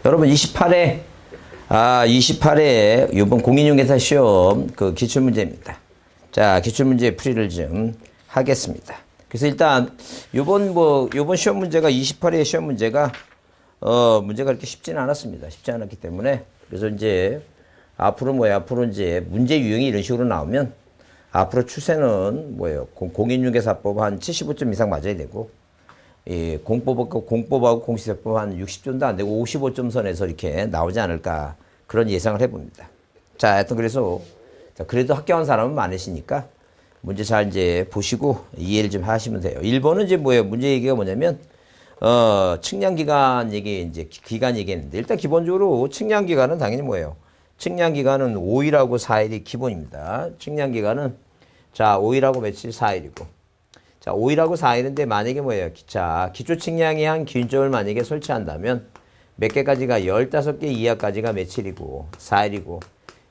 여러분 28회 이번 공인중개사 시험 그 기출문제입니다. 자, 기출문제 풀이를 좀 하겠습니다. 그래서 일단 요번 시험 문제가 28회 시험 문제가 문제가 그렇게 쉽지는 않았습니다. 쉽지 않았기 때문에 그래서 이제 앞으로 이제 문제 유형이 이런 식으로 나오면 앞으로 추세는 뭐예요? 공인중개사법 한 75점 이상 맞아야 되고 공법하고 공시세법 한 60점도 안 되고 55점 선에서 이렇게 나오지 않을까 그런 예상을 해봅니다. 자, 하여튼 그래서 그래도 합격한 사람은 많으시니까 문제 잘 이제 보시고 이해를 좀 하시면 돼요. 1번은 이제 뭐예요? 문제 얘기가 뭐냐면 측량기간 얘기 이제 기간 얘기했는데 일단 기본적으로 측량기간은 당연히 뭐예요? 측량기간은 5일하고 4일이 기본입니다. 측량기간은 자 5일하고 며칠 4일이고 자 5일하고 4일인데 만약에 뭐예요? 자 기초 측량이 한 기준점을 만약에 설치한다면 몇 개까지가 15개 이하까지가 며칠이고 4일이고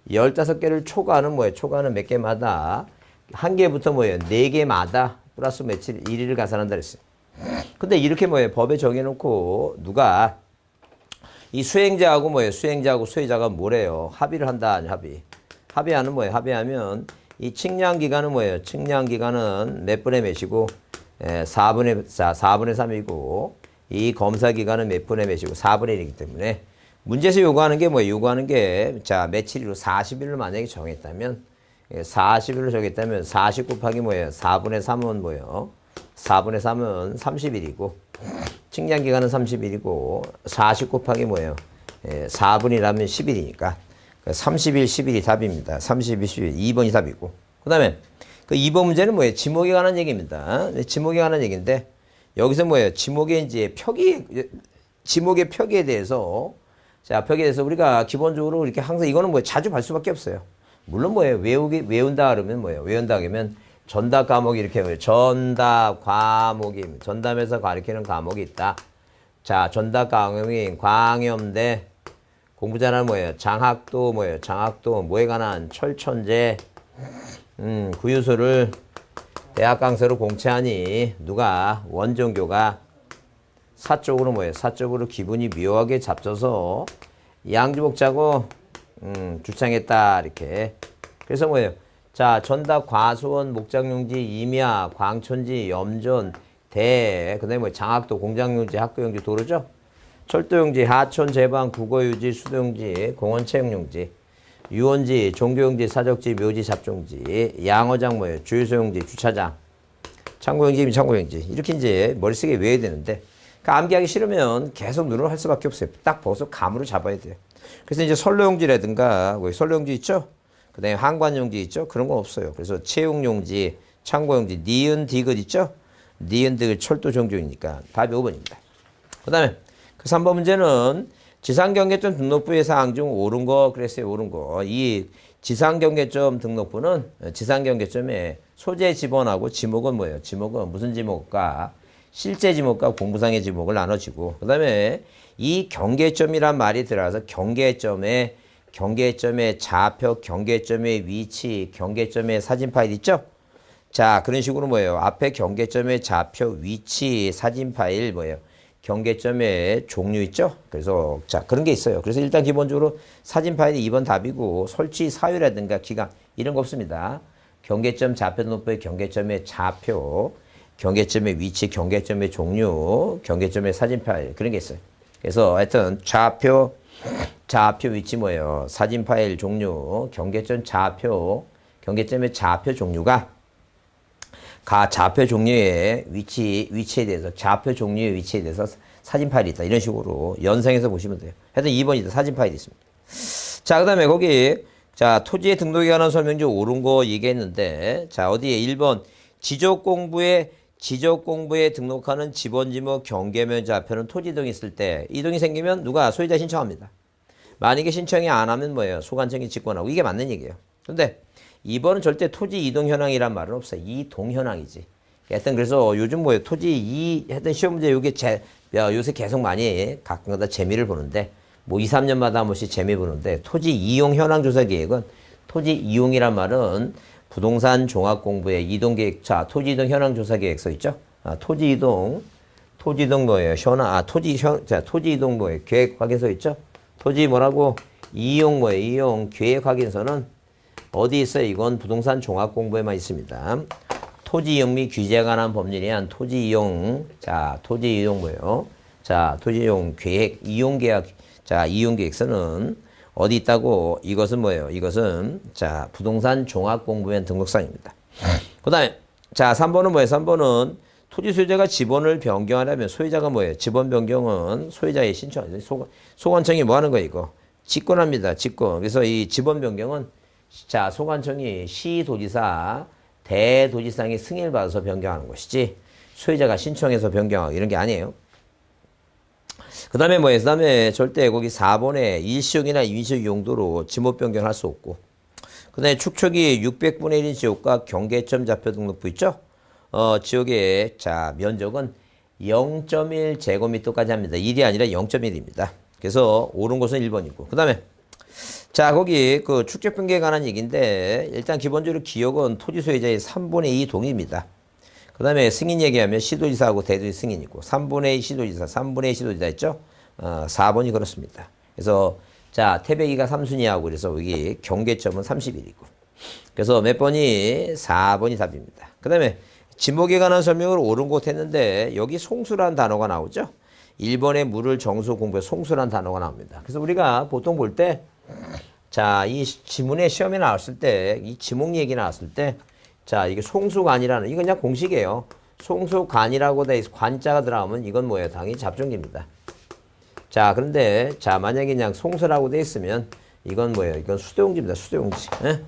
15개를 초과하는 뭐예요? 초과하는 몇 개마다 한 개부터 뭐예요? 4개마다 플러스 며칠 1일을 가산한다 그랬어요. 근데 이렇게 뭐예요? 법에 정해놓고 누가 이 수행자하고 뭐예요? 수행자하고 수혜자가 뭐래요? 합의를 한다. 아니 합의. 합의하는 뭐예요? 합의하면 이 측량기간은 뭐예요? 측량기간은 몇 분의 몇이고 4분의 3이고 이 검사기간은 몇 분의 몇이고 4분의 1이기 때문에 문제에서 요구하는 게 뭐예요? 요구하는 게 자 며칠로 40일로 만약에 정했다면 40일로 정했다면 40 곱하기 뭐예요? 4분의 3은 뭐예요? 4분의 3은 30일이고 측량기간은 30일이고 40 곱하기 뭐예요? 4분이라면 10일이니까 30일, 10일이 답입니다. 30일, 10일. 2번이 답이고 그 다음에 그 2번 문제는 뭐예요? 지목에 관한 얘기입니다. 지목에 관한 얘기인데 여기서 뭐예요? 지목의 표기에 대해서 자, 표기에 대해서 우리가 기본적으로 이렇게 항상 이거는 뭐예요? 자주 볼 수밖에 없어요. 물론 뭐예요? 외운다 그러면 뭐예요? 외운다 그러면 전답 과목이 이렇게 뭐예요? 전답 과목이 전담에서 가르치는 과목이 있다. 자, 전답 과목이 광염대 공부 잘하는 뭐예요? 장학도 뭐예요? 장학도 뭐에 관한 철천제 구유소를 대학 강사로 공채하니 누가 원종교가 사적으로 뭐예요? 사적으로 기분이 묘하게 잡져서 양주복 자고 주창했다 이렇게. 그래서 뭐예요? 자, 전답 과수원 목장용지 임야 광천지 염전 대 그다음에 뭐 장학도 공장용지 학교용지 도로죠? 철도용지 하천 제방 국어유지 수도용지 공원 체육용지 유원지 종교용지 사적지 묘지 잡종지 양어장 뭐예요? 주유소용지 주차장 창고용지 창고용지 이렇게 이제 머릿속에 외워야 되는데 그 암기하기 싫으면 계속 눈으로 할 수밖에 없어요. 딱 벗어 감으로 잡아야 돼요. 그래서 이제 선로용지라든가 뭐 선로용지 있죠? 그 다음에 항관용지 있죠? 그런 건 없어요. 그래서 채용용지, 창고용지, 니은, 디귿 있죠? 니은, 디귿 철도 종교이니까 답이 5번입니다. 그 다음에 그 3번 문제는 지상경계점 등록부의 사항 중 옳은 거 그랬어요. 옳은 거. 이 지상경계점 등록부는 지상경계점에 소재 지번하고 지목은 뭐예요? 지목은 무슨 지목과 실제 지목과 공부상의 지목을 나눠지고 그 다음에 이 경계점이란 말이 들어가서 경계점의 좌표, 경계점의 위치, 경계점의 사진 파일 있죠? 자, 그런 식으로 뭐예요? 앞에 경계점의 좌표, 위치, 사진 파일 뭐예요? 경계점의 종류 있죠? 그래서 자, 그런 게 있어요. 그래서 일단 기본적으로 사진 파일이 2번 답이고 설치 사유라든가 기간 이런 거 없습니다. 경계점 좌표 등록부의 경계점의 좌표, 경계점의 위치, 경계점의 종류, 경계점의 사진 파일 그런 게 있어요. 그래서 하여튼 좌표 위치 뭐예요? 사진 파일 종류, 경계점 좌표, 경계점의 좌표 종류가 좌표 종류의 위치에 대해서 좌표 종류의 위치에 대해서 사진 파일이 있다. 이런 식으로 연상해서 보시면 돼요. 하여튼 2번이다. 사진 파일이 있습니다. 자, 그다음에 거기 자, 토지의 등록에 관한 설명지 옳은 거 얘기했는데 자, 어디에 1번 지적 공부에 등록하는 지번지목 경계면 좌표는 토지 이동이 있을 때 이동이 생기면 누가 소유자 신청합니다. 만약에 신청이 안 하면 뭐예요? 소관청이 직권하고 이게 맞는 얘기예요. 근데 2번은 절대 토지 이동 현황이란 말은 없어요. 이동 현황이지. 하여튼 그래서 요즘 뭐예요? 토지 하여튼 시험 문제 요새 계속 많이 가끔가다 재미를 보는데 뭐 2, 3년마다 한 번씩 재미 보는데 토지 이용 현황 조사 계획은 토지 이용이란 말은 부동산 종합 공부의 이동 계획 자 토지 이동 현황 조사 계획서 있죠? 토지 이동 토지 이동 뭐예요? 토지 이동 뭐예요? 계획 확인서 있죠? 토지 뭐라고? 이용 뭐예요? 이용 계획 확인서는 어디 있어요? 이건 부동산 종합 공부에만 있습니다. 토지 이용 및 규제에 관한 법률에 의한 토지 이용, 토지 이용 뭐예요? 토지 이용 계획, 이용 계약, 이용 계획서는 어디 있다고? 이것은 뭐예요? 이것은 부동산 종합 공부엔 등록상입니다. 그다음에 3번은 뭐예요? 3번은 토지 소유자가 지번을 변경하려면 소유자가 뭐예요? 지번 변경은 소유자의 신청. 소관청이 뭐 하는 거예요, 이거? 직권합니다. 직권. 그래서 이 지번 변경은 소관청이 시도지사, 대도지사의 승인을 받아서 변경하는 것이지 소유자가 신청해서 변경하고 이런 게 아니에요. 그 다음에 뭐예요? 그 다음에 절대 거기 4번에 일시용이나 임시용 용도로 지목 변경할 수 없고 그 다음에 축척이 600분의 1인 지역과 경계점 좌표 등록부 있죠? 지역의 면적은 0.1 제곱미터까지 합니다. 1이 아니라 0.1입니다. 그래서 옳은 것은 1번이고 그 다음에 거기 그 축적 변경에 관한 얘기인데 일단 기본적으로 기억은 토지 소유자의 3분의 2 동의입니다. 그 다음에 승인 얘기하면 시도지사하고 대도지 승인이고 3분의 2 시도지사, 3분의 2 시도지사 있죠? 4번이 그렇습니다. 그래서 태백이가 3순위하고 그래서 여기 경계점은 31이고 그래서 몇 번이 4번이 답입니다. 그 다음에 지목에 관한 설명을 옳은 곳 했는데 여기 송수란 단어가 나오죠? 1번에 물을 정수 공부에 송수란 단어가 나옵니다. 그래서 우리가 보통 볼 때 이 지문에 시험에 나왔을 때 이 지목 얘기 나왔을 때 이게 송수관이라는 이건 그냥 공식이에요. 송수관이라고 돼 있어 관자가 들어가면 이건 뭐예요? 당연히 잡종기입니다. 그런데 만약에 그냥 송수라고 돼 있으면 이건 뭐예요? 이건 수도용지입니다. 수도용지. 예?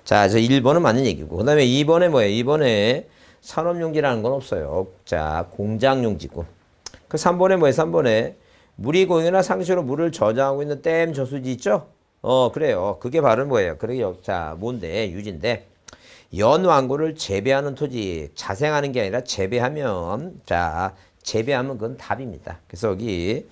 그래서 1번은 맞는 얘기고 그다음에 2번에 뭐예요? 2번에 산업용지라는 건 없어요. 공장용지고. 그 3번에 뭐예요? 3번에 물이 고이나 상수로 물을 저장하고 있는 댐 저수지 있죠? 그래요. 그게 바로 뭐예요? 그게 뭔데? 유지인데. 연왕고를 재배하는 토지, 자생하는 게 아니라 재배하면, 재배하면 그건 답입니다. 그래서 여기,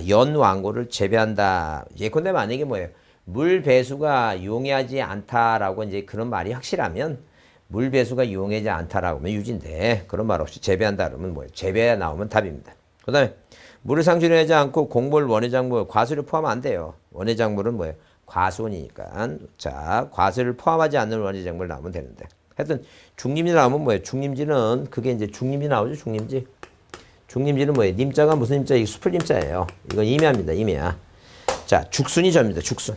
연왕고를 재배한다. 예컨대 만약에 뭐예요? 물 배수가 용이하지 않다라고 이제 그런 말이 확실하면, 물 배수가 용이하지 않다라고 하면 유지인데, 그런 말 없이 재배한다 그러면 뭐예요? 재배 나오면 답입니다. 그 다음에, 물을 상수하지 않고 곡물, 원해작물, 과수를 포함하면 안 돼요. 원해작물은 뭐예요? 과수원이니까. 과수를 포함하지 않는 원해작물 나오면 되는데. 하여튼, 중림지 나오면 뭐예요? 중림지는, 그게 이제 중림지 나오죠? 중림지. 중림지는 뭐예요? 님자가 무슨 님자? 이게 수풀 님자예요. 이건 임야입니다. 임야. 죽순이 접니다. 죽순.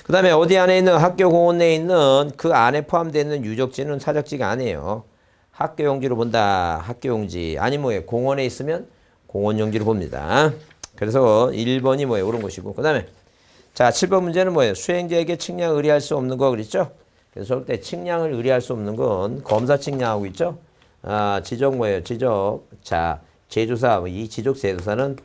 그 다음에 어디 안에 있는 학교 공원 내에 있는 그 안에 포함되어 있는 유적지는 사적지가 아니에요. 학교 용지로 본다. 학교 용지. 아니 뭐예요? 공원에 있으면 공원 용지로 봅니다. 그래서 1번이 뭐예요? 옳은 것이고. 그 다음에 7번 문제는 뭐예요? 수행자에게 측량 의뢰할 수 없는 거 그랬죠? 그래서 절대 측량을 의뢰할 수 없는 건 검사 측량하고 있죠? 지적 뭐예요? 지적. 제조사. 이 지적 제조사는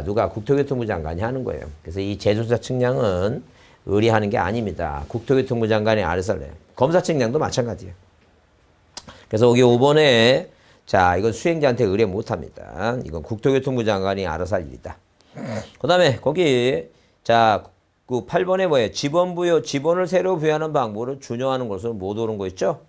누가? 국토교통부 장관이 하는 거예요. 그래서 이 제조사 측량은 의뢰하는 게 아닙니다. 국토교통부 장관이 알아서 해요. 검사 측량도 마찬가지예요. 그래서 여기 5번에 이건 수행자한테 의뢰 못합니다. 이건 국토교통부 장관이 알아서 할 일이다. 그 다음에 거기 그 8번에 뭐예요? 지번을 새로 부여하는 방법으로 준용하는 것은 못 오른 거 있죠?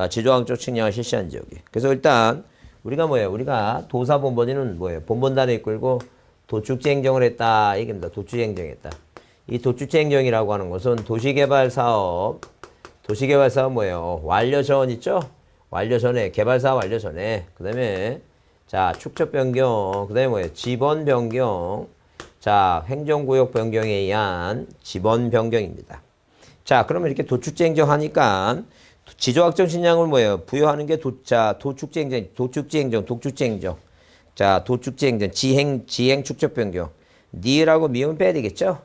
지조항적 측량을 실시한 지역이. 그래서 일단 우리가 뭐예요? 우리가 도사본번에는 뭐예요? 본번단에 이끌고 도축지 행정을 했다. 얘기입니다. 도축지 행정했다. 이 도축지 행정이라고 하는 것은 도시개발사업 뭐예요? 완료 전 있죠? 완료 전에, 개발사업 완료 전에, 그 다음에, 축척 변경, 그 다음에 뭐예요? 지번 변경, 행정구역 변경에 의한 지번 변경입니다. 그러면 이렇게 도축지 행정하니까, 지조학적 신량을 뭐예요? 부여하는 게 도축지 행정, 지행 축척 변경. 니을하고 미음 빼야 되겠죠?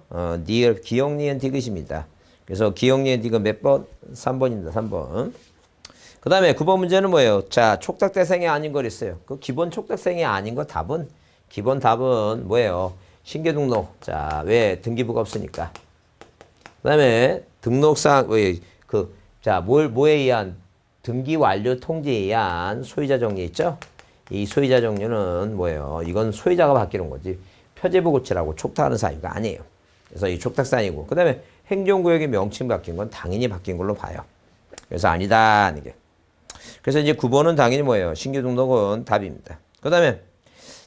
니을, 기역, 니은, 디귿입니다. 그래서 기역, 니은, 디귿 몇 번? 3번입니다. 3번. 그 다음에 9번 문제는 뭐예요? 촉탁대상이 아닌 거 있어요. 그 기본 촉탁생이 아닌 거 기본 답은 뭐예요? 신규 등록. 왜? 등기부가 없으니까. 그 다음에 등록상, 뭐에 의한 등기 완료 통지에 의한 소유자 정리 있죠? 이 소유자 정리는 뭐예요? 이건 소유자가 바뀌는 거지. 표제부 고치라고 촉탁하는 사유가 아니에요. 그래서 이 촉탁사유고. 그 다음에 행정구역의 명칭 바뀐 건 당연히 바뀐 걸로 봐요. 그래서 아니다. 이게. 그래서 이제 9번은 당연히 뭐예요? 신규 등록은 답입니다. 그 다음에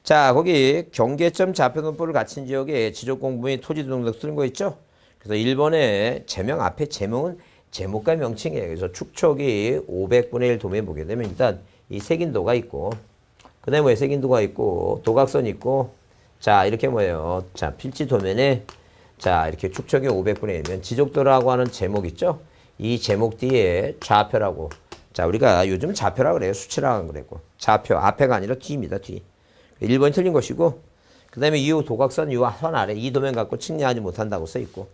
자, 거기 경계점 좌표등록부를 갖춘 지역에 지적공부 및 토지등록 쓰는 거 있죠? 그래서 1번에 제명 앞에 제목은 제목과 명칭이에요. 그래서 축척이 500분의 1 도면 보게 되면 일단 이 색인도가 있고, 그 다음에 색인도가 있고, 도각선 있고, 자, 이렇게 뭐예요? 자, 필지 도면에 자, 이렇게 축척이 500분의 1이면 지적도라고 하는 제목 있죠? 이 제목 뒤에 좌표라고. 자, 우리가 요즘 좌표라고 그래요. 수치라고 그랬고. 좌표, 앞에가 아니라 뒤입니다, 뒤. 1번이 틀린 것이고, 그 다음에 이 도각선, 이 선 아래 이 도면 갖고 측량하지 못한다고 써 있고,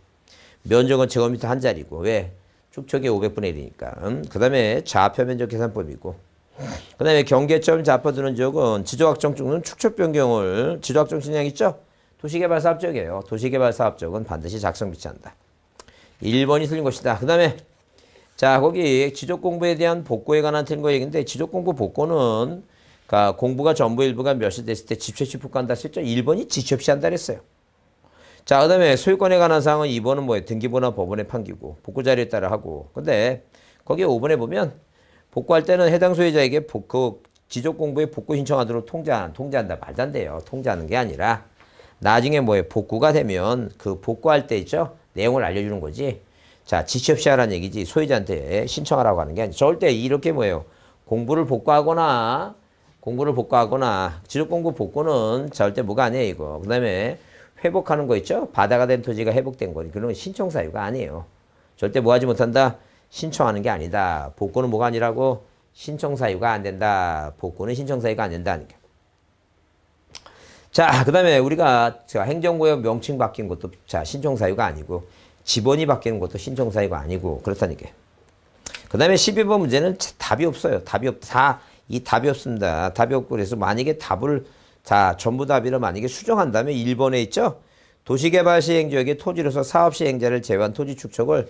면적은 제곱미터 한 자리고, 왜? 축척이 500분의 1이니까. 그 다음에 좌표 면적 계산법이고, 그 다음에 경계점 좌표 두는 지역은 지적확정 쪽은 축척 변경을, 지적확정 측량 있죠? 도시개발사업적이에요. 도시개발사업적은 반드시 작성 비치한다. 1번이 틀린 것이다. 그 다음에 자, 거기 지적공부에 대한 복구에 관한 틀린 거 얘기인데, 지적공부 복구는 그러니까 공부가 전부 일부가 몇이 됐을 때 집채시 복구한다 했죠? 1번이 지체 없이 한다 그랬어요. 자, 그 다음에 소유권에 관한 사항은 2번은 뭐예요? 등기부나 법원에 판기고 복구 자료에 따라 하고. 근데 거기에 5번에 보면 복구할 때는 해당 소유자에게 그 지적공부에 복구 신청하도록 통지한다. 말도 안 돼요. 통지하는 게 아니라 나중에 뭐예요? 복구가 되면 그 복구할 때 있죠? 내용을 알려주는 거지. 자, 지체 없이 하라는 얘기지. 소유자한테 신청하라고 하는 게 아니죠. 절대 이렇게 뭐예요? 공부를 복구하거나 지적공부 복구는 절대 뭐가 아니에요, 이거. 그 다음에 회복하는 거 있죠? 바다가 된 토지가 회복된 거. 그런 신청 사유가 아니에요. 절대 뭐 하지 못한다? 신청하는 게 아니다. 복구는 뭐가 아니라고? 신청 사유가 안 된다. 복구는 신청 사유가 안 된다니까. 자, 그 다음에 우리가 행정구역 명칭 바뀐 것도 자, 신청 사유가 아니고, 지번이 바뀌는 것도 신청 사유가 아니고, 그렇다니까. 그 다음에 12번 문제는 답이 없어요. 답이 없습니다. 답이 없고, 그래서 만약에 답을 자, 전부 답이라 만약에 수정한다면 1번에 있죠? 도시개발 시행지역의 토지로서 사업 시행자를 제외한 토지 축척을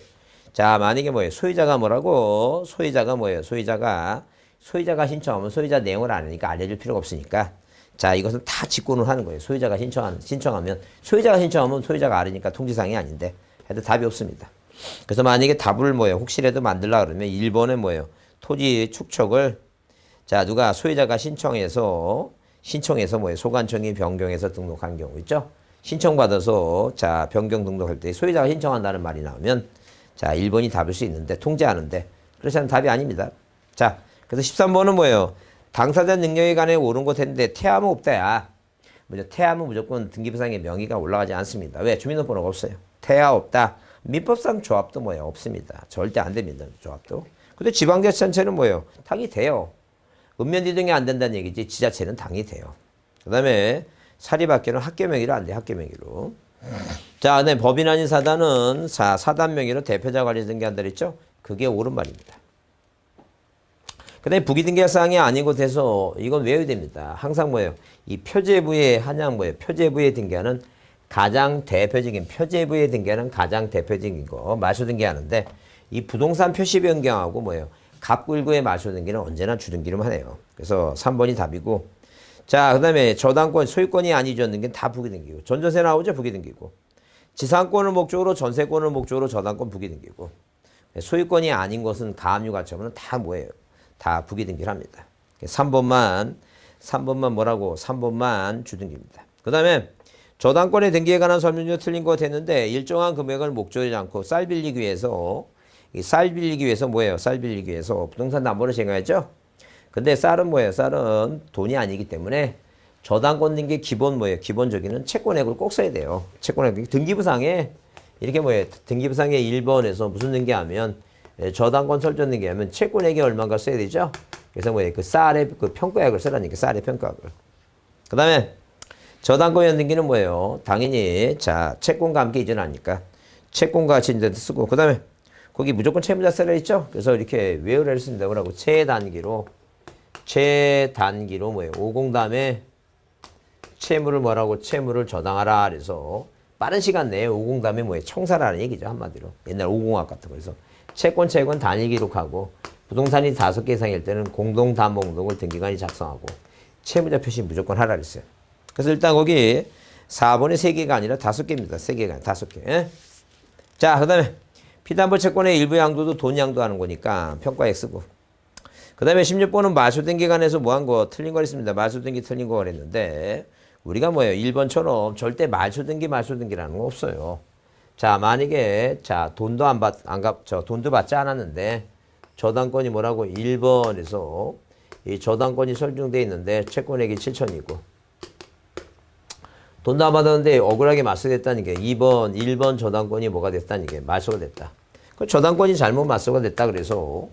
자, 만약에 뭐예요? 소유자가 뭐라고? 소유자가 뭐예요? 소유자가 신청하면 소유자 내용을 아니까 알려줄 필요가 없으니까. 자, 이것은 다 직권을 하는 거예요. 소유자가 신청하면 소유자가 알으니까 통지사항이 아닌데 해도 답이 없습니다. 그래서 만약에 답을 뭐예요? 혹시라도 만들려고 그러면 1번에 뭐예요? 토지 축척을 자, 누가 소유자가 신청해서 뭐예요? 소관청이 변경해서 등록한 경우 있죠? 신청받아서 자, 변경 등록할 때 소유자가 신청한다는 말이 나오면 자, 1번이 답일 수 있는데 통지하는데 그렇지 않은 답이 아닙니다. 자, 그래서 13번은 뭐예요? 당사자 능력에 관해 옳은 것 했는데 태함은 없다야. 태함은 무조건 등기부상에 명의가 올라가지 않습니다. 왜? 주민등록번호가 없어요. 태하 없다. 민법상 조합도 뭐예요? 없습니다. 절대 안 됩니다. 조합도. 근데 지방자치단체는 뭐예요? 당이 돼요. 읍면지등이 안 된다는 얘기지 지자체는 당이 돼요. 그 다음에 사립학교는 학교 명의로 안 돼요. 학교 명의로. 자, 네, 법인 아닌 사단은 사단 명의로 대표자 관리 등기한다 그랬죠? 그게 옳은 말입니다. 그 다음에 부기등기사항이 아닌 곳에서 이건 외워야 됩니다. 항상 뭐예요? 이 표제부에 한양 뭐예요? 표제부에 등기하는 가장 대표적인 거 말소 등기하는데 이 부동산 표시 변경하고 뭐예요? 갑919의 말소 등기는 언제나 주등기로만 하네요. 그래서 3번이 답이고 자, 그 다음에 저당권 소유권이 아니죠. 등기는 다 부기등기고 전전세 나오죠? 부기등기고 지상권을 목적으로 전세권을 목적으로 저당권 부기등기고 소유권이 아닌 것은 가압류 가처분은 다 뭐예요? 다 부기등기를 합니다. 3번만 뭐라고? 3번만 주등기입니다. 그 다음에 저당권의 등기에 관한 설명이 틀린 거 됐는데 일정한 금액을 목적하지 않고 쌀 빌리기 위해서 뭐예요? 쌀 빌리기 위해서 부동산 담보를 제공했죠? 근데 쌀은 뭐예요? 쌀은 돈이 아니기 때문에 저당권 등기 기본 뭐예요? 기본적인 채권액을 꼭 써야 돼요. 채권액 등기부상에 이렇게 뭐예요? 등기부상에 1번에서 무슨 등기하면 저당권 설정 등기하면 채권액이 얼마인가 써야 되죠? 그래서 뭐예요? 그 쌀의 그 평가액을 쓰라니까 쌀의 평가액을. 그 다음에 저당권 연등기는 뭐예요? 당연히 자 채권과 함께 이전하니까 채권과 같이 이제 쓰고 그 다음에 거기 무조건 채무자 써야 있죠? 그래서 이렇게 외우를 쓴다. 뭐라고? 최단기로 뭐예요? 50 다음에 채무를 뭐라고? 채무를 저당하라. 그래서 빠른 시간 내에 50 다음에 뭐예요? 청산하라는 얘기죠. 한마디로. 옛날 5공학 같은 거에서. 채권 단일 기록하고 부동산이 5개 이상일 때는 공동담보등록을 등기관이 작성하고 채무자 표시 무조건 하라 그랬어요. 그래서 일단 거기 4번이 3개가 아니라 5개입니다. 3개가 5개. 자, 그 다음에 피담보 채권의 일부 양도도 돈 양도하는 거니까 평가액 쓰고 그 다음에 16번은 말소등기 관해서 뭐 한 거 틀린 거 있습니다. 말소등기 틀린 거 그랬는데 우리가 뭐예요? 1번처럼 절대 말소등기라는 거 없어요. 자, 만약에 자 돈도 돈도 받지 않았는데 저당권이 뭐라고 1번에서 이 저당권이 설정돼 있는데 채권액이 7천이고 돈도 안 받았는데 억울하게 맞서됐다는 게 1번 저당권이 뭐가 됐다는 게 말소가 됐다. 그 저당권이 잘못 말소가 됐다 그래서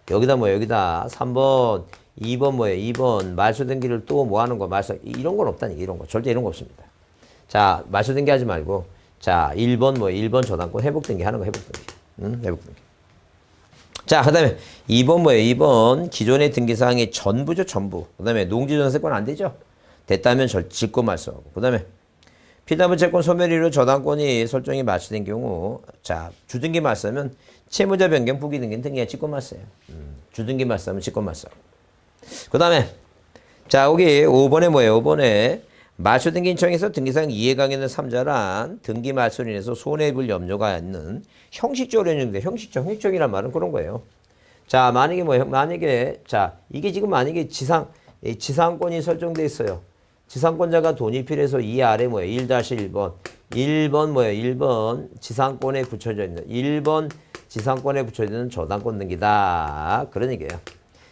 여기다 3번, 2번 2번 말소등기를 또 뭐 하는 거 말소 이런 건 없다는 게 이런 거 절대 이런 거 없습니다. 자, 말소등기 하지 말고 자, 1번 저당권 회복등기 하는 거 회복등기. 회복등기. 자, 그 다음에 2번 2번 기존의 등기사항이 전부죠, 전부. 그 다음에 농지전세권 안 되죠? 됐다면 직권 말소하고. 그 다음에 피담보 채권 소멸이로 저당권이 설정이 말소된 경우, 자, 주등기 말소하면 채무자 변경 부기등기 등기가 직권 말소예요. 주등기 말소하면 직권 말소하고. 그 다음에, 자, 여기 5번에 5번에 말소등기 신청에서 등기사항 이해강에는 3자란 등기 말소로 인해서 손해볼 염려가 있는 형식적으로 인정돼. 형식적이란 말은 그런 거예요. 자, 만약에, 자, 이게 지금 만약에 지상권이 설정돼 있어요. 지상권자가 돈이 필요해서 이 아래 1-1번. 1번 지상권에 붙여져 있는 1번 지상권에 붙여지는 저당권 등기다. 그런 얘기예요.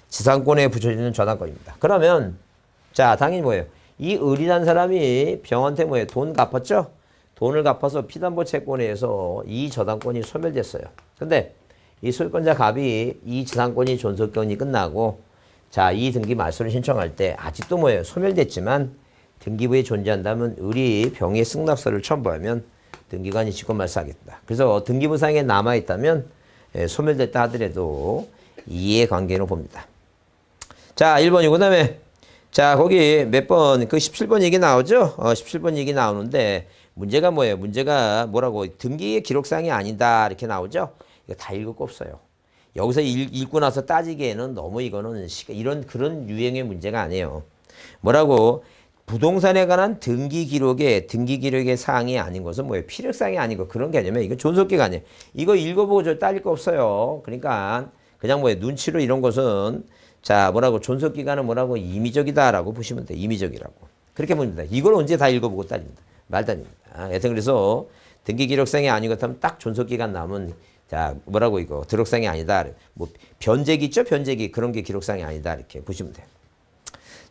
지상권에 붙여지는 저당권입니다. 그러면 자, 당연히 이 을이라는 사람이 병한테 돈 갚았죠? 돈을 갚아서 피담보 채권에 의해서 이 저당권이 소멸됐어요. 근데 이 소유권자 갑이 이 지상권이 존속권이 끝나고 자, 이 등기 말소를 신청할 때 아직도 소멸됐지만 등기부에 존재한다면 을이 병의 승낙서를 첨부하면 등기관이 직권 말소하겠다. 그래서 등기부상에 남아있다면 소멸됐다 하더라도 이해관계로 봅니다. 자, 1번이고 그다음에 자, 거기 몇 번, 그 17번 얘기 나오죠? 17번 얘기 나오는데, 문제가 뭐예요? 문제가 뭐라고? 등기의 기록사항이 아니다. 이렇게 나오죠? 이거 다 읽을 거 없어요. 여기서 읽고 나서 따지기에는 너무 이거는 그런 유형의 문제가 아니에요. 뭐라고? 부동산에 관한 등기 기록의 사항이 아닌 것은 뭐예요? 필요사항이 아니고 그런 개념이에요. 이거 존속기가 아니에요. 이거 읽어보고 저 따질 거 없어요. 그러니까 그냥 눈치로 이런 것은 자, 존속기간은 임의적이다라고 보시면 돼요. 임의적이라고. 그렇게 봅니다. 이걸 언제 다 읽어보고 따집니다. 말도 아닙니다. 여튼 그래서 등기기록상이 아닌 것 하면 딱 존속기간 남은, 자, 이거, 드록상이 아니다. 변제기 있죠? 변제기. 그런 게 기록상이 아니다. 이렇게 보시면 돼요.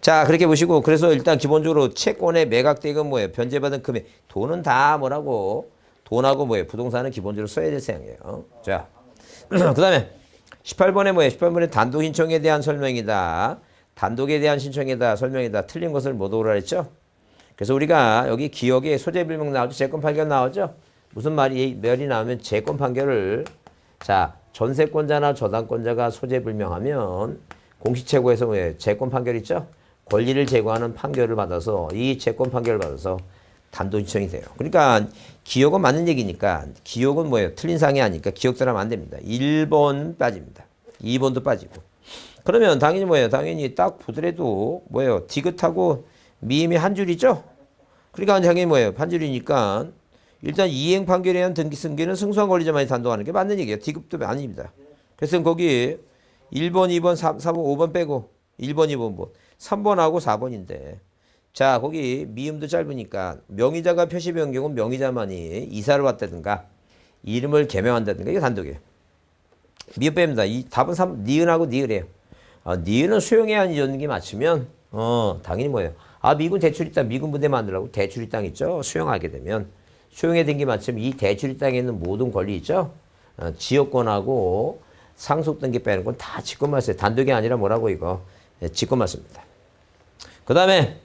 자, 그렇게 보시고, 그래서 일단 기본적으로 채권의 매각대금 변제받은 금액. 돈은 다 돈하고 부동산은 기본적으로 써야 될 사항이에요. 자, 그 다음에 18번에 18번에 단독 신청에 대한 설명이다. 단독에 대한 신청이다. 설명이다. 틀린 것을 못 오라 했죠? 그래서 우리가 여기 기억에 소재 불명 나오죠? 재권 판결 나오죠? 무슨 말이 나오면 재권 판결을 자, 전세권자나 저당권자가 소재 불명하면 공시최고에서 재권 판결 있죠? 권리를 제고하는 판결을 받아서 이 재권 판결을 받아서 단독 신청이 돼요. 그러니까 기억은 맞는 얘기니까 기억은 틀린 사항이 아니니까 기억대로 하면 안 됩니다. 1번 빠집니다. 2번도 빠지고. 그러면 당연히 당연히 딱 보더라도 디귿하고 미임이 한 줄이죠? 그러니까 당연히 한 줄이니까 일단 이행 판결에 의한 등기 승계는 승소한 권리자만이 단독하는 게 맞는 얘기예요. 디귿도 아닙니다. 그래서 거기 1번, 2번, 3번, 5번 빼고 1번, 2번, 3번하고 4번인데 자, 거기 미음도 짧으니까 명의자가 표시 변경은 명의자만이 이사를 왔다든가 이름을 개명한다든가 이게 단독이에요. 미음 뺍니다. 이 답은 니은하고 니을이에요. 니은은 수용에 한 이전기 맞추면 당연히 미군 대출이 땅, 미군 부대 만들라고 대출이 땅 있죠. 수용하게 되면 수용에 등기 맞추면 이 대출이 땅에 있는 모든 권리 있죠. 지역권하고 상속 등기 빼는 건 다 직권 말소예요. 단독이 아니라 이거 직권 말소입니다. 그 다음에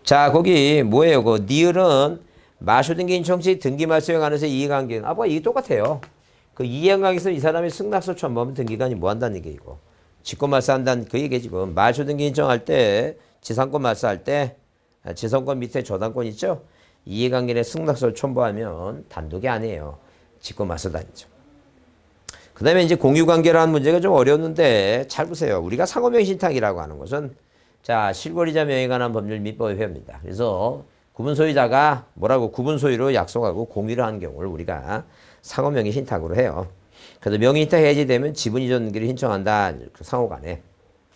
자, 거기 그 니을은 말소등기 신청 시 등기 말소에 관해서 이해관계는 이게 똑같아요. 그 이해관계에서 이 사람이 승낙서 첨부하면 등기관이 뭐 한다는 얘기 이거. 직권 말소한다는 그 얘기 지금. 말소등기 신청할 때 지상권 말소할 때 지상권 밑에 저당권 있죠? 이해관계에 승낙서를 첨부하면 단독이 아니에요. 직권 말소단이죠. 그 다음에 이제 공유관계라는 문제가 좀 어려웠는데 잘 보세요. 우리가 상호명 신탁이라고 하는 것은 자, 실권리자 명에 관한 법률 민법의 회입니다. 그래서 구분소유자가 구분소유로 약속하고 공유를 하는 경우를 우리가 상호명의 신탁으로 해요. 그래서 명의 신탁 해지되면 지분 이전 등기를 신청한다. 그 상호간에.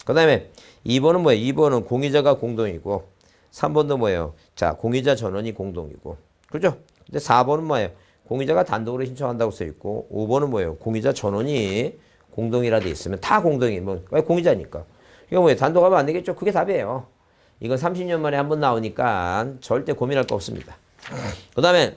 그 다음에 2번은 뭐예요? 2번은 공유자가 공동이고 3번도 뭐예요? 자, 공유자 전원이 공동이고. 그죠? 근데 4번은 뭐예요? 공유자가 단독으로 신청한다고 써 있고 5번은 뭐예요? 공유자 전원이 공동이라 돼 있으면 다 공동이 뭐 공유자니까. 이거 뭐예요? 단독하면 안 되겠죠? 그게 답이에요. 이건 30년 만에 한 번 나오니까 절대 고민할 거 없습니다. 그 다음에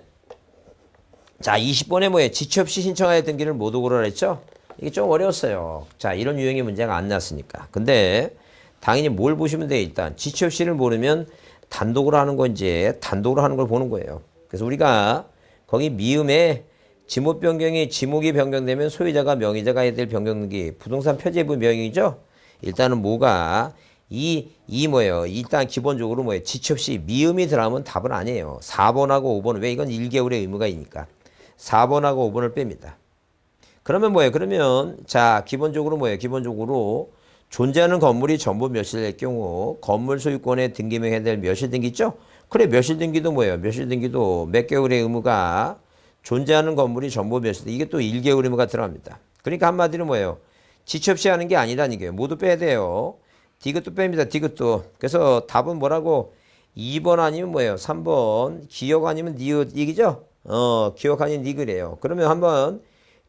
자 20번에 뭐예요? 지체 없이 신청하여 등기를 모두 고르라 했죠? 이게 좀 어려웠어요. 자 이런 유형의 문제가 안 났으니까. 근데 당연히 뭘 보시면 돼요? 일단 지체 없이를 모르면 단독으로 하는 건지 단독으로 하는 걸 보는 거예요. 그래서 우리가 거기 미음에 지목 변경이 지목이 변경되면 소유자가 명의자가 해야 될 변경 등기 부동산 표제부 명의죠. 일단은 뭐가 이 뭐예요? 일단 기본적으로 뭐예요? 지체 없이 미음이 들어가면 답은 아니에요. 4번하고 5번은 왜 이건 1개월의 의무가 있으니까 4번하고 5번을 뺍니다. 그러면 뭐예요? 그러면 자 기본적으로 뭐예요? 기본적으로 존재하는 건물이 전부 멸실될 경우 건물 소유권의 등기명 해야 될 멸실 등기 있죠? 그래 멸실 등기도 뭐예요? 멸실 등기도 몇 개월의 의무가 존재하는 건물이 전부 멸실돼. 이게 또 1개월 의무가 들어갑니다. 그러니까 한마디로 뭐예요? 지체 없이 하는 게 아니라는 게 모두 빼야 돼요. 디귿도 뺍니다. 디귿도. 그래서 답은 뭐라고? 2번 아니면 뭐예요? 3번 기억 아니면 니은 이기죠? 기억 아닌 니은이래요. 그러면 한번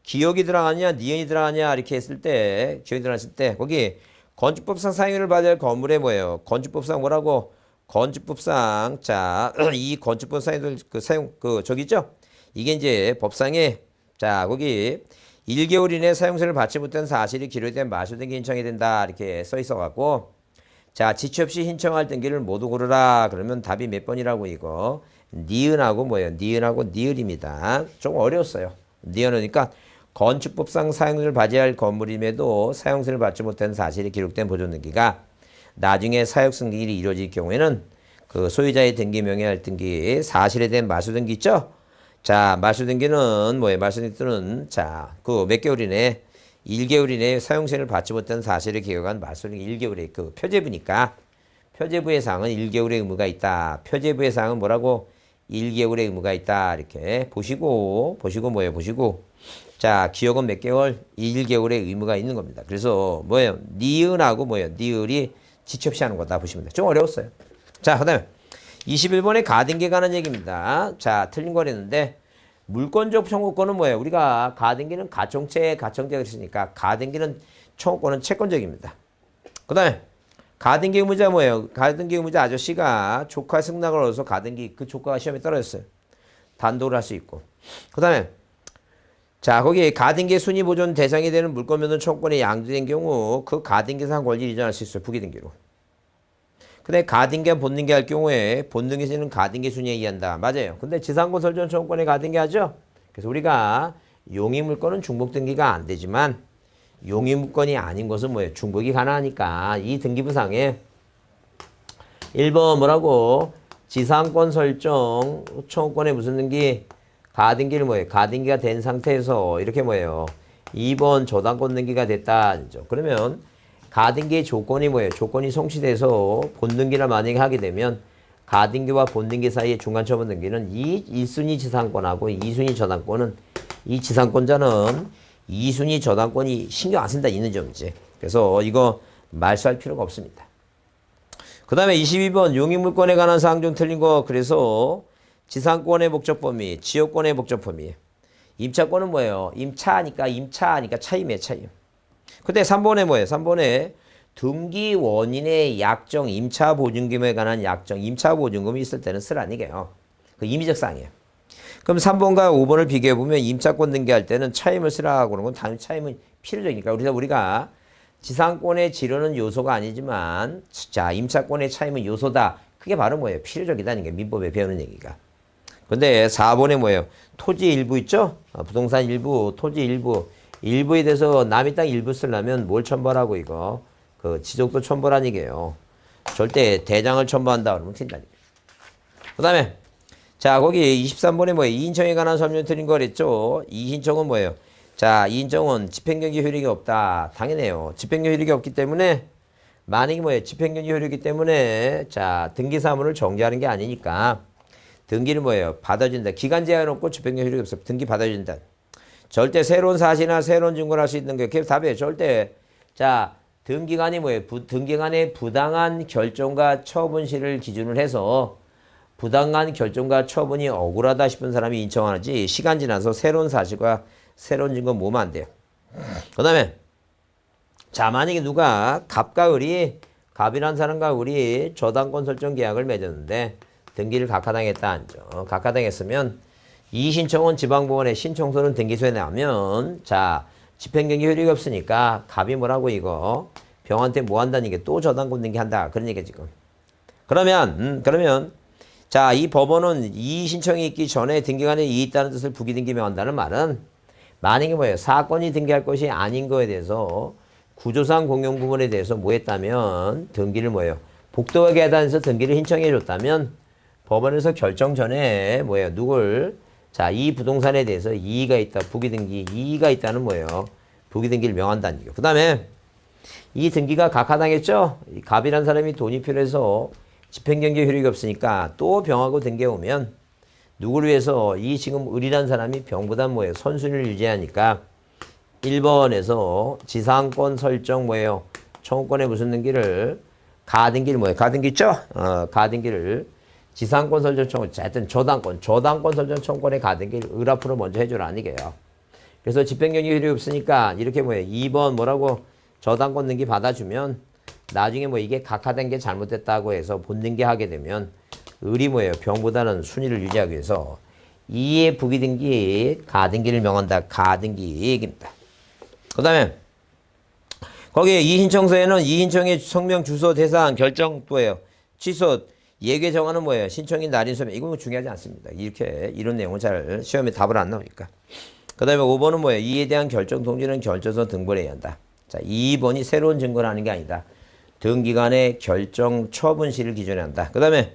기억이 들어가냐 니은이 들어가냐 이렇게 했을 때 기억이 들어갔을 때 거기 건축법상 사용을 받을 건물에 뭐예요? 건축법상 뭐라고? 건축법상 자 이 건축법상의 그 사용 그 저기 있죠? 이게 이제 법상에 자 거기 1개월 이내 사용세를 받지 못한 사실이 기록된 마수 등기 신청이 된다 이렇게 써 있어 갖고 자 지체 없이 신청할 등기를 모두 고르라 그러면 답이 몇 번이라고 이거 니은하고 뭐예요? 니은하고 니을입니다. 좀 어려웠어요. 니은이니까 건축법상 사용세를 받아야 할 건물임에도 사용세를 받지 못한 사실이 기록된 보존 등기가 나중에 사육 승계일이 이루어질 경우에는 그 소유자의 등기 명예할 등기 사실에 대한 마수 등기 있죠? 자, 마수 등기는 뭐예요? 마수 등기는 자, 그 몇 개월 이내 1개월 이내에 사용세를 받지 못한 사실을 기억한 마수 등기 1개월의 그 표제부니까 표제부의 사항은 1개월의 의무가 있다. 표제부의 사항은 뭐라고? 1개월의 의무가 있다. 이렇게 보시고 뭐예요? 보시고 자, 기억은 몇 개월? 1개월의 의무가 있는 겁니다. 그래서 뭐예요? 니은하고 뭐예요? 니을이 지체 없이 하는 거다 보시면 돼요. 좀 어려웠어요. 자, 그 다음에 21번에 가등기에 관한 얘기입니다. 자, 틀린 거랬는데 물권적 청구권은 뭐예요? 우리가 가등기는 가청채, 가청제가 있으니까 가등기는 청구권은 채권적입니다. 그 다음에 가등기 의무자 뭐예요? 가등기 의무자 아저씨가 조카 승낙을 얻어서 가등기 그 조카가 시험에 떨어졌어요. 단독을 할 수 있고. 그 다음에 자, 거기 가등기 순위 보존 대상이 되는 물권면허 청구권이 양도된 경우 그 가등기상 권리를 이전할 수 있어요. 부기등기로. 근데 가등기와 본등기 할 경우에 본등기에서는 가등기 순위에 의한다. 맞아요. 근데 지상권 설정 청구권에 가등기 하죠. 그래서 우리가 용의물권은 중복등기가 안 되지만 용의물권이 아닌 것은 뭐예요? 중복이 가능하니까 이 등기부상에 1번 뭐라고? 지상권 설정 청구권에 무슨 등기? 가등기를 뭐예요? 가등기가 된 상태에서 이렇게 뭐예요? 2번 저당권 등기가 됐다. 그러면 가등기의 조건이 뭐예요? 조건이 성취돼서 본등기를 만약에 하게 되면 가등기와 본등기 사이의 중간처분 등기는 이 1순위 지상권하고 2순위 저당권은 이 지상권자는 2순위 저당권이 신경 안 쓴다 있는 점이지. 그래서 이거 말소할 필요가 없습니다. 그 다음에 22번 용의물권에 관한 사항 좀 틀린 거 그래서 지상권의 목적 범위, 지역권의 목적 범위. 임차권은 뭐예요? 임차니까 차임이에요, 차임. 근데 3번에 뭐예요? 3번에 등기 원인의 약정, 임차 보증금에 관한 약정, 임차 보증금이 있을 때는 쓰라는 얘기예요. 그 임의적 사항이에요. 그럼 3번과 5번을 비교해보면 임차권 등기할 때는 차임을 쓰라고 그러는 건 당연히 차임은 필요적이니까. 우리가 지상권의 지르는 요소가 아니지만 자, 임차권의 차임은 요소다. 그게 바로 뭐예요? 필요적이다는 게 민법에 배우는 얘기가. 근데 4번에 뭐예요? 토지 일부 있죠? 부동산 일부, 토지 일부. 일부에 대해서 남의 땅 일부 쓰려면 뭘 첨부하라고 이거? 그 지적도 첨부란 얘기예요. 절대 대장을 첨부한다 그러면 튄다니까. 그 다음에 자 거기 23번에 뭐예요? 이인청에 관한 설명 드린 거랬죠? 이인청은 뭐예요? 자 이인청은 집행정지 효력이 없다. 당연해요. 집행정지 효력이 없기 때문에 만약에 뭐예요? 집행정지 효력이기 때문에 자 등기사무를 정지하는 게 아니니까 등기를 뭐예요? 받아준다. 기간 제한 없고 집행정지 효력이 없어. 등기 받아준다. 절대 새로운 사실이나 새로운 증거를 할 수 있는 게 그게 답이에요. 절대 자 등기관이 뭐예요? 등기관의 부당한 결정과 처분 시를 기준으로 해서 부당한 결정과 처분이 억울하다 싶은 사람이 인정하지 시간 지나서 새로운 사실과 새로운 증거 모으면 안 돼요. 그 다음에 자 만약에 누가 갑과 을이 갑이란 사람과 을이 저당권 설정 계약을 맺었는데 등기를 각하당했다 한죠. 각하당했으면 이 신청은 지방법원에 신청서는 등기소에 나오면 자 집행경기 효력이 없으니까 갑이 뭐라고 이거 병한테 뭐 한다는 게 또 저당권 등기한다 그런 얘기야 지금. 그러면 자 이 법원은 이 신청이 있기 전에 등기관에 이의 있다는 뜻을 부기등기 명한다는 말은 만약에 뭐예요 사건이 등기할 것이 아닌 거에 대해서 구조상 공용 부분에 대해서 뭐 했다면 등기를 뭐예요 복도하게 해당해서 등기를 신청해 줬다면 법원에서 결정 전에 뭐예요 누굴 자 이 부동산에 대해서 이의가 있다 부기등기 이의가 있다는 뭐예요 부기등기를 명한다는 얘기예요. 그 다음에 이 등기가 각하당했죠. 이 갑이라는 사람이 돈이 필요해서 집행경기 효력이 없으니까 또 병하고 등기해 오면 누구를 위해서 이 지금 을이라는 사람이 병보다 뭐예요 선순위를 유지하니까 1번에서 지상권 설정 뭐예요 청구권의 무슨 등기를 가등기를 뭐예요 가등기 있죠. 가등기를 지상권 설정 청구 하여튼 저당권 설정 청구권의 가등기를 을 앞으로 먼저 해줘라 이게요. 그래서 집행경기 효력이 없으니까 이렇게 뭐예요 2번 뭐라고 저당권 등기 받아주면 나중에 뭐 이게 각하된 게 잘못됐다고 해서 본등기 하게 되면 을이 뭐예요 병보다는 순위를 유지하기 위해서 2의 부기등기 가등기를 명한다 가등기 얘기입니다. 그 다음에 거기에 이신청서에는 이신청의 성명 주소 대상 결정 또예요 취소 예외 정하는 뭐예요 신청인 날인 소명 이건 중요하지 않습니다. 이렇게 이런 내용은 잘 시험에 답을 안 나오니까. 그 다음에 5번은 뭐예요 이에 대한 결정 통지는 결정서 등본에 의한 한다. 자 2번이 새로운 증거를 하는 게 아니다. 등기관의 결정 처분 시를 기준에 한다. 그 다음에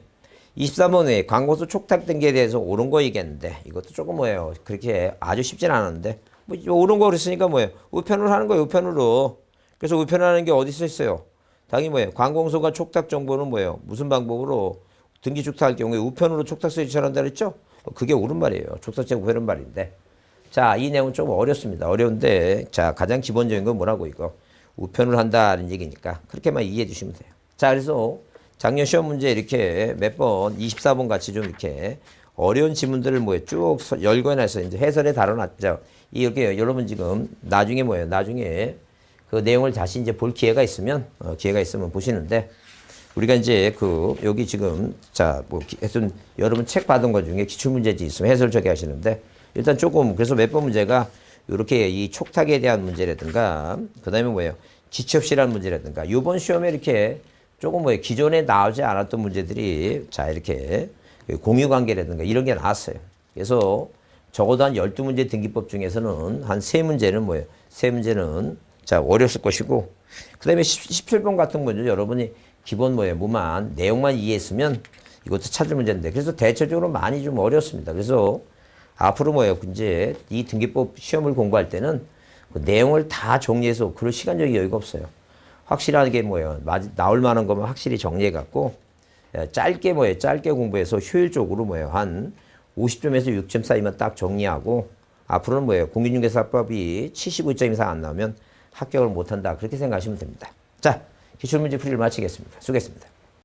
23번 외에 광고수 촉탁 등기에 대해서 옳은 거 얘기했는데 이것도 조금 뭐예요 그렇게 아주 쉽진 않았는데 뭐 옳은 거 그랬으니까 뭐예요 우편으로 하는 거예요 우편으로. 그래서 우편을 하는 게 어디 있어요 당연히 뭐예요 관공서가 촉탁 정보는 뭐예요 무슨 방법으로 등기 촉탁할 경우에 우편으로 촉탁서 제출한다 그랬죠. 그게 옳은 말이에요 촉탁제 우편은 말인데 자 이 내용은 좀 어렵습니다. 어려운데 자 가장 기본적인 건 뭐라고 이거 우편을 한다는 얘기니까 그렇게만 이해해 주시면 돼요. 자 그래서 작년 시험 문제 이렇게 몇 번 24번 같이 좀 이렇게 어려운 지문들을 뭐예요 쭉 열거해놔서 이제 해설에 다뤄놨죠. 이렇게 여러분 지금 나중에 뭐예요 나중에 그 내용을 다시 이제 볼 기회가 있으면 보시는데 우리가 이제 그 여기 지금 자 뭐 하여튼 여러분 책 받은 것 중에 기출문제지 있으면 해설 저기 하시는데 일단 조금 그래서 몇 번 문제가 이렇게 이 촉탁에 대한 문제라든가 그 다음에 뭐예요 지첩시라는 문제라든가 이번 시험에 이렇게 조금 뭐예요 기존에 나오지 않았던 문제들이 자 이렇게 공유관계라든가 이런 게 나왔어요. 그래서 적어도 한 12문제 등기법 중에서는 한 3문제는 뭐예요 3문제는 자 어렸을 것이고 그 다음에 17번 같은 문제 여러분이 기본 뭐예요 뭐만 내용만 이해했으면 이것도 찾을 문제인데 그래서 대체적으로 많이 좀 어렵습니다. 그래서 앞으로 뭐예요 이제 이 등기법 시험을 공부할 때는 그 내용을 다 정리해서 그럴 시간적인 여유가 없어요. 확실하게 뭐예요 나올 만한 거면 확실히 정리해 갖고 짧게 뭐예요 짧게 공부해서 효율적으로 뭐예요 한 50점에서 6점 사이만 딱 정리하고 앞으로는 뭐예요 공인중개사법이 75점 이상 안 나오면 합격을 못한다 그렇게 생각하시면 됩니다. 자 기출문제 풀이를 마치겠습니다. 수고했습니다.